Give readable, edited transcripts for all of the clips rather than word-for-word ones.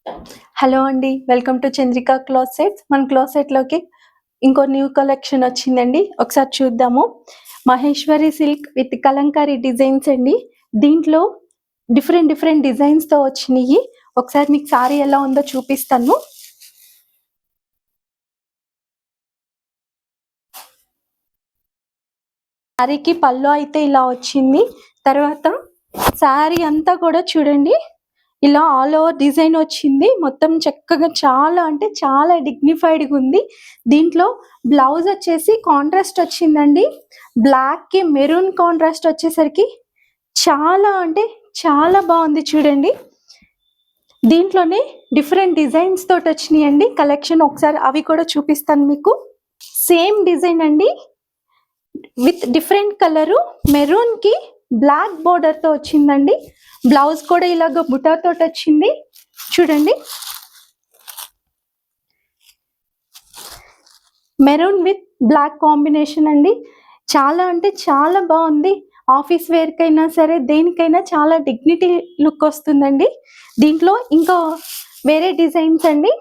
Hello అండి. Welcome to Chandrika closets. మన క్లాసెట్‌లోకి ఇంకో న్యూ కలెక్షన్ వచ్చిందండి. ఒకసారి చూద్దాము. Maheshwari silk with Kalamkari designs అండి. దీంట్లో డిఫరెంట్ డిఫరెంట్ డిజైన్స్‌తో వచ్చినియి. ఒకసారి మీకు సారీ ఎలా ఉందో చూపిస్తాను. సారీకి పళ్ళు అయితే ఇలా వచ్చింది. తర్వాత సారీ అంతా కూడా చూడండి ఇలా ఆల్ ఓవర్ డిజైన్ వచ్చింది. మొత్తం చక్కగా చాలా అంటే చాలా డిగ్నిఫైడ్‌గా ఉంది. దీంట్లో బ్లౌజ్ వచ్చేసి కాంట్రాస్ట్ వచ్చిందండి. బ్లాక్‌కి మెరూన్ కాంట్రాస్ట్ వచ్చేసరికి చాలా అంటే చాలా బాగుంది చూడండి. దీంట్లోనే డిఫరెంట్ డిజైన్స్ తోటి వచ్చినాయండి కలెక్షన్. ఒకసారి అవి కూడా చూపిస్తాను మీకు. సేమ్ డిజైన్ అండి విత్ డిఫరెంట్ కలరు. మెరూన్‌కి బ్లాక్ బోర్డర్‌తో వచ్చిందండి. బ్లౌజ్ కూడా ఇలాగ బుటాతోటి వచ్చింది చూడండి. మెరూన్ విత్ బ్లాక్ కాంబినేషన్ అండి. చాలా అంటే చాలా బాగుంది. ఆఫీస్ వేర్కైనా సరే దేనికైనా చాలా డిగ్నిటీ లుక్ వస్తుందండి. దీంట్లో ఇంకా వేరే డిజైన్స్ అండి.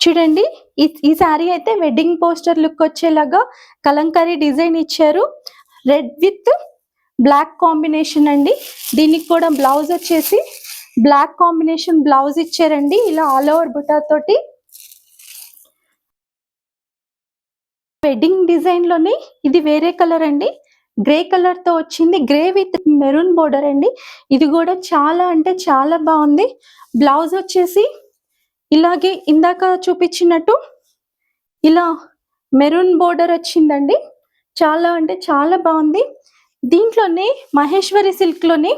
చూడండి ఈ శారీ అయితే వెడ్డింగ్ పోస్టర్ లుక్ వచ్చేలాగా కలంకారీ డిజైన్ ఇచ్చారు. రెడ్ విత్ బ్లాక్ కాంబినేషన్ అండి. దీనికి కూడా బ్లౌజ్ వచ్చేసి బ్లాక్ కాంబినేషన్ బ్లౌజ్ ఇచ్చారండి. ఇలా ఆల్ ఓవర్ బుటా తోటి వెడ్డింగ్ డిజైన్ లోనే ఇది వేరే కలర్ అండి. గ్రే కలర్ తో వచ్చింది. గ్రే విత్ మెరూన్ బోర్డర్ అండి. ఇది కూడా చాలా అంటే చాలా బాగుంది. బ్లౌజ్ వచ్చేసి ఇలాగే ఇందాక చూపించినట్టు ఇలా మెరూన్ బోర్డర్ వచ్చిందండి. చాలా అంటే చాలా బాగుంది. దీంట్లోనే మహేశ్వరి సిల్క్ లోనే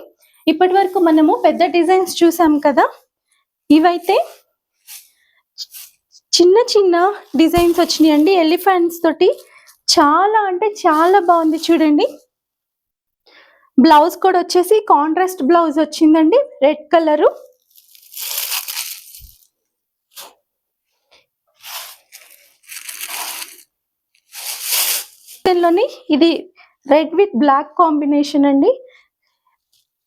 ఇప్పటి వరకు మనము పెద్ద డిజైన్స్ చూసాం కదా. ఇవైతే చిన్న చిన్న డిజైన్స్ వచ్చినాయండి ఎలిఫెంట్స్ తోటి. చాలా అంటే చాలా బాగుంది చూడండి. బ్లౌజ్ కూడా వచ్చేసి కాంట్రాస్ట్ బ్లౌజ్ వచ్చిందండి రెడ్ కలరు. లోని ఇది రెడ్ విత్ బ్లాక్ కాంబినేషన్ అండి.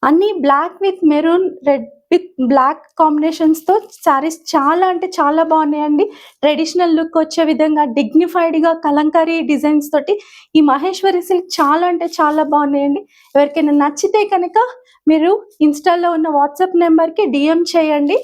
అన్ని black with maroon red with black combinations తో సారీస్ చాలా అంటే చాలా బాగున్నాయండి. ట్రెడిషనల్ లుక్ వచ్చే విధంగా డిగ్నిఫైడ్ గా కలంకారీ డిజైన్స్ తోటి ఈ మహేశ్వరి సిల్క్ చాలా అంటే చాలా బాగున్నాయండి. ఎవరికైనా నచ్చితే కనుక మీరు ఇన్స్టాలో ఉన్న వాట్సాప్ నెంబర్కి డిఎం చేయండి.